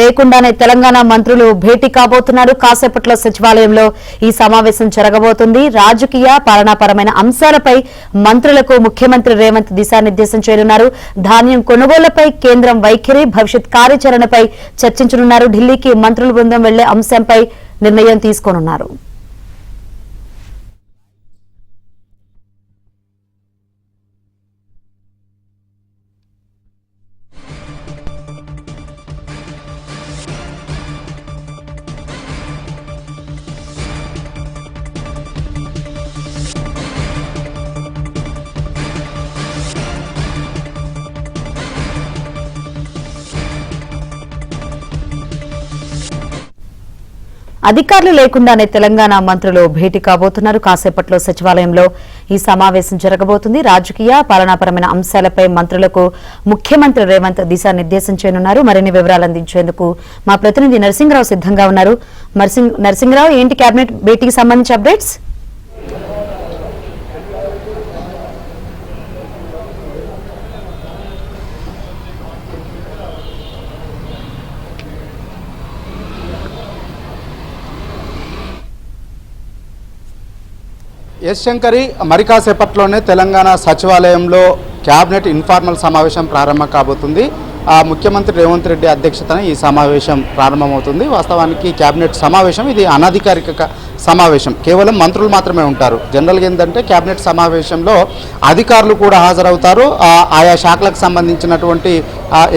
లేకుండానే తెలంగాణ మంత్రులు భేటీ కాబోతున్నారు. కాసేపట్లో సచివాలయంలో ఈ సమావేశం జరగబోతుంది. రాజకీయ పాలనాపరమైన అంశాలపై మంత్రులకు ముఖ్యమంత్రి రేవంత్ దిశానిర్దేశం చేయనున్నారు. ధాన్యం కొనుగోళ్లపై కేంద్రం వైఖరి, భవిష్యత్ కార్యాచరణపై చర్చించనున్నారు. ఢిల్లీకి మంత్రుల బృందం వెళ్లే అంశంపై నిర్ణయం తీసుకోనున్నారు. అధికారులు లేకుండానే తెలంగాణ మంత్రులు భేటీ కాబోతున్నారు. కాసేపట్లో సచివాలయంలో ఈ సమావేశం జరగబోతుంది. రాజకీయ పాలనాపరమైన అంశాలపై మంత్రులకు ముఖ్యమంత్రి రేవంత్ దిశానిర్దేశం చేయనున్నారు. మరిన్ని వివరాలు అందించేందుకు మా ప్రతినిధి నరసింహరావు సిద్ధంగా ఉన్నారు. నరసింహరావు, ఏంటి కేబినెట్ భేటీకి సంబంధించి అప్డేట్స్? ఎస్ శంకరి, మరి కాసేపట్లోనే తెలంగాణ సచివాలయంలో క్యాబినెట్ ఇన్ఫార్మల్ సమావేశం ప్రారంభం కాబోతుంది. ముఖ్యమంత్రి రేవంత్ రెడ్డి అధ్యక్షతన ఈ సమావేశం ప్రారంభమవుతుంది. వాస్తవానికి క్యాబినెట్ సమావేశం ఇది అనధికారిక సమావేశం, కేవలం మంత్రులు మాత్రమే ఉంటారు. జనరల్గా ఏంటంటే క్యాబినెట్ సమావేశంలో అధికారులు కూడా హాజరవుతారు. ఆయా శాఖలకు సంబంధించినటువంటి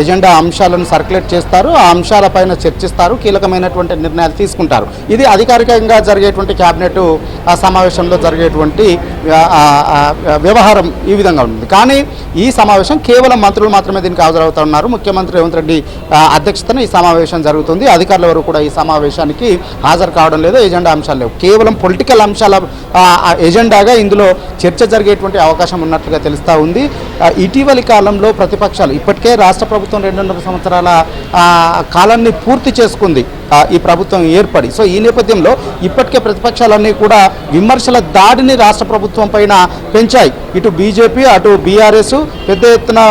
ఎజెండా అంశాలను సర్క్యులేట్ చేస్తారు. ఆ అంశాలపైన చర్చిస్తారు, కీలకమైనటువంటి నిర్ణయాలు తీసుకుంటారు. ఇది అధికారికంగా జరిగేటువంటి క్యాబినెట్ సమావేశంలో జరిగేటువంటి వ్యవహారం ఈ విధంగా ఉంటుంది. కానీ ఈ సమావేశం కేవలం మంత్రులు మాత్రమే దీనికి హాజరవుతా ఉన్నారు. ముఖ్యమంత్రి రేవంత్ రెడ్డి అధ్యక్షతన ఈ సమావేశం జరుగుతుంది. అధికారుల వరకు కూడా ఈ సమావేశానికి హాజరు కావడం లేదు. ఎజెండా అంశాలు లేవు, కేవలం పొలిటికల్ అంశాల ఎజెండాగా ఇందులో చర్చ జరిగేటువంటి అవకాశం ఉన్నట్లుగా తెలుస్తూ ఉంది. ఇటీవలి కాలంలో ప్రతిపక్షాలు, ఇప్పటికే రాష్ట్ర ప్రభుత్వం 2.5 సంవత్సరాల కాలాన్ని పూర్తి చేసుకుంది ఈ ప్రభుత్వం ఏర్పడి. సో ఈ నేపథ్యంలో ఇప్పటికే ప్రతిపక్షాలన్నీ కూడా విమర్శల దాడిని రాష్ట్ర ప్రభుత్వం పైన పెంచాయి. ఇటు బీజేపీ, అటు బీఆర్ఎస్ పెద్ద ఎత్తున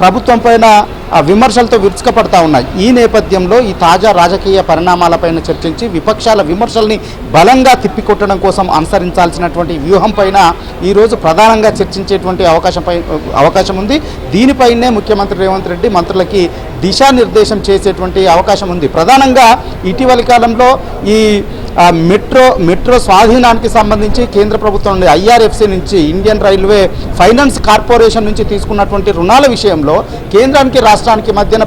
ప్రభుత్వం పైన విమర్శలతో విరుచుకపడతా ఉన్నాయి. ఈ నేపథ్యంలో ఈ తాజా రాజకీయ పరిణామాలపైన చర్చించి విపక్షాల విమర్శల్ని బలంగా తిప్పికొట్టడం కోసం అనుసరించాల్సినటువంటి వ్యూహం పైన ఈరోజు ప్రధానంగా చర్చించేటువంటి అవకాశం ఉంది. దీనిపైనే ముఖ్యమంత్రి రేవంత్ రెడ్డి మంత్రులకి దిశానిర్దేశం చేసేటువంటి అవకాశం ఉంది. ప్రధానంగా ఇటీవలి కాలంలో ఈ మెట్రో స్వాధీనానికి సంబంధించి కేంద్ర ప్రభుత్వం నుండి ఐఆర్ఎఫ్సి నుంచి, ఇండియన్ రైల్వే ఫైనాన్స్ కార్పొరేషన్ నుంచి తీసుకున్నటువంటి రుణాల విషయంలో కేంద్రానికి రాష్ట్రానికి మధ్యన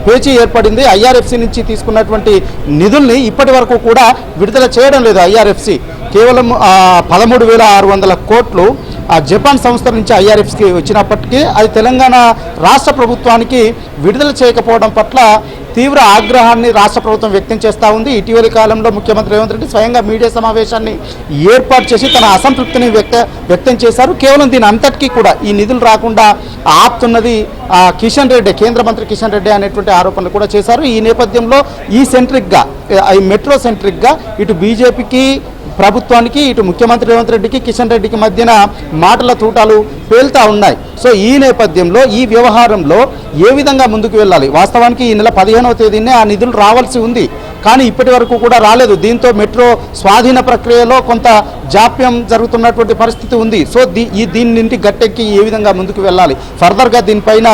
పేచీ ఏర్పడింది. ఐఆర్ఎఫ్సి నుంచి తీసుకున్నటువంటి నిధుల్ని ఇప్పటి వరకు కూడా విడుదల చేయడం లేదు. ఐఆర్ఎఫ్సి కేవలం 13,600 కోట్లు జపాన్ సంస్థ నుంచి ఐఆర్ఎఫ్కి వచ్చినప్పటికీ అది తెలంగాణ రాష్ట్ర ప్రభుత్వానికి విడుదల చేయకపోవడం పట్ల తీవ్ర ఆగ్రహాన్ని రాష్ట్ర ప్రభుత్వం వ్యక్తం చేస్తూ ఉంది. ఇటీవలి కాలంలో ముఖ్యమంత్రి రేవంత్ రెడ్డి స్వయంగా మీడియా సమావేశాన్ని ఏర్పాటు చేసి తన అసంతృప్తిని వ్యక్తం చేశారు. కేవలం దీని అంతటికీ కూడా ఈ నిధులు రాకుండా ఆపుతున్నది కిషన్ రెడ్డి, కేంద్ర మంత్రి కిషన్ రెడ్డి అనేటువంటి ఆరోపణలు కూడా చేశారు. ఈ నేపథ్యంలో ఈ మెట్రో సెంట్రిక్గా ఇటు బీజేపీకి, ప్రభుత్వానికి, ఇటు ముఖ్యమంత్రి రేవంత్ రెడ్డికి, కిషన్ రెడ్డికి మధ్యన మాటల తూటాలు పేలుతూ ఉన్నాయి. సో ఈ నేపథ్యంలో ఈ వ్యవహారంలో ఏ విధంగా ముందుకు వెళ్ళాలి? వాస్తవానికి ఈ నెల 15వ తేదీనే ఆ నిధులు రావాల్సి ఉంది, కానీ ఇప్పటి వరకు కూడా రాలేదు. దీంతో మెట్రో స్వాధీన ప్రక్రియలో కొంత జాప్యం జరుగుతున్నటువంటి పరిస్థితి ఉంది. సో దీని నుండి గట్టెక్కి ఏ విధంగా ముందుకు వెళ్ళాలి, ఫర్దర్గా దీనిపైన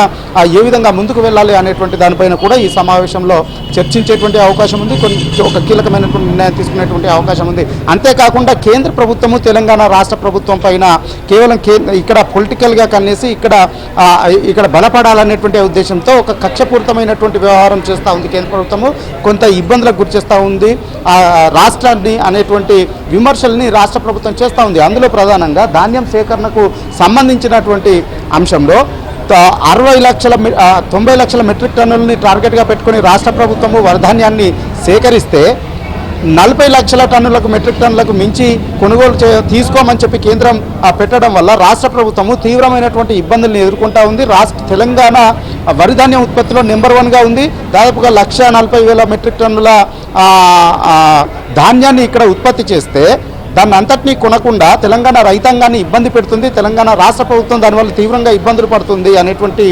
ఏ విధంగా ముందుకు వెళ్ళాలి అనేటువంటి దానిపైన కూడా ఈ సమావేశంలో చర్చించేటువంటి అవకాశం ఉంది. ఒక కీలకమైనటువంటి నిర్ణయం తీసుకునేటువంటి అవకాశం ఉంది. అంతేకాకుండా కేంద్ర ప్రభుత్వము తెలంగాణ రాష్ట్ర ప్రభుత్వం పైన కేవలం ఇక్కడ పొలిటికల్గా కన్నేసి ఇక్కడ బలపడాలనేటువంటి ఉద్దేశంతో ఒక కక్షపూరితమైనటువంటి వ్యవహారం చేస్తూ ఉంది కేంద్ర ప్రభుత్వము. కొంత ఇబ్బందులకు గురి చేస్తూ ఉంది రాష్ట్రాన్ని అనేటువంటి విమర్శల్ని రాష్ట్ర ప్రభుత్వం చేస్తూ ఉంది. అందులో ప్రధానంగా ధాన్యం సేకరణకు సంబంధించినటువంటి అంశంలో 90 లక్షల మెట్రిక్ టన్నులని టార్గెట్గా పెట్టుకుని రాష్ట్ర ప్రభుత్వము వరధాన్యాన్ని సేకరిస్తే 40 లక్షల టన్నులకు మెట్రిక్ టన్నులకు మించి కొనుగోలు తీసుకోమని చెప్పి కేంద్రం పెట్టడం వల్ల రాష్ట్ర ప్రభుత్వము తీవ్రమైనటువంటి ఇబ్బందులను ఎదుర్కొంటూ ఉంది. తెలంగాణ వరిధాన్యం ఉత్పత్తిలో నెంబర్ 1గా ఉంది. దాదాపుగా 1,40,000 మెట్రిక్ టన్నుల ధాన్యాన్ని ఇక్కడ ఉత్పత్తి చేస్తే దాన్ని అంతటినీ కొనకుండా తెలంగాణ రైతాంగాన్ని ఇబ్బంది పెడుతుంది, తెలంగాణ రాష్ట్ర ప్రభుత్వం దానివల్ల తీవ్రంగా ఇబ్బందులు పడుతుంది అనేటువంటి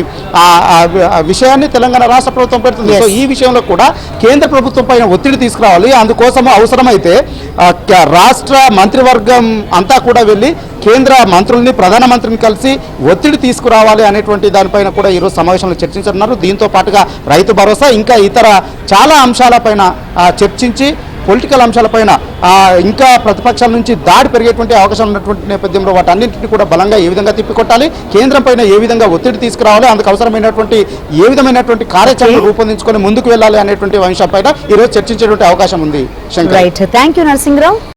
ఆ విషయాన్ని తెలంగాణ రాష్ట్ర ప్రభుత్వం పెడుతుంది. సో ఈ విషయంలో కూడా కేంద్ర ప్రభుత్వం పైన ఒత్తిడి తీసుకురావాలి. అందుకోసం అవసరమైతే రాష్ట్ర మంత్రివర్గం అంతా కూడా వెళ్ళి కేంద్ర మంత్రుల్ని ప్రధానమంత్రిని కలిసి ఒత్తిడి తీసుకురావాలి అనేటువంటి దానిపైన కూడా ఈరోజు సమావేశంలో చర్చించనున్నారు. దీంతో పాటుగా రైతు భరోసా ఇంకా ఇతర చాలా అంశాలపైన చర్చించి పొలిటికల్ అంశాలపైన ఇంకా ప్రతిపక్షాల నుంచి దాడి పెరిగేటువంటి అవకాశం ఉన్నటువంటి నేపథ్యంలో వాటన్నింటినీ కూడా బలంగా ఏ విధంగా తిప్పికొట్టాలి, కేంద్రం పైన ఏ విధంగా ఒత్తిడి తీసుకురావాలి, అందుకు అవసరమైనటువంటి ఏ విధమైనటువంటి కార్యాచరణ రూపొందించుకొని ముందుకు వెళ్ళాలి అనేటువంటి అంశంపైన ఈరోజు చర్చించేటువంటి అవకాశం ఉంది. Shankar, right, thank you Narasimharao.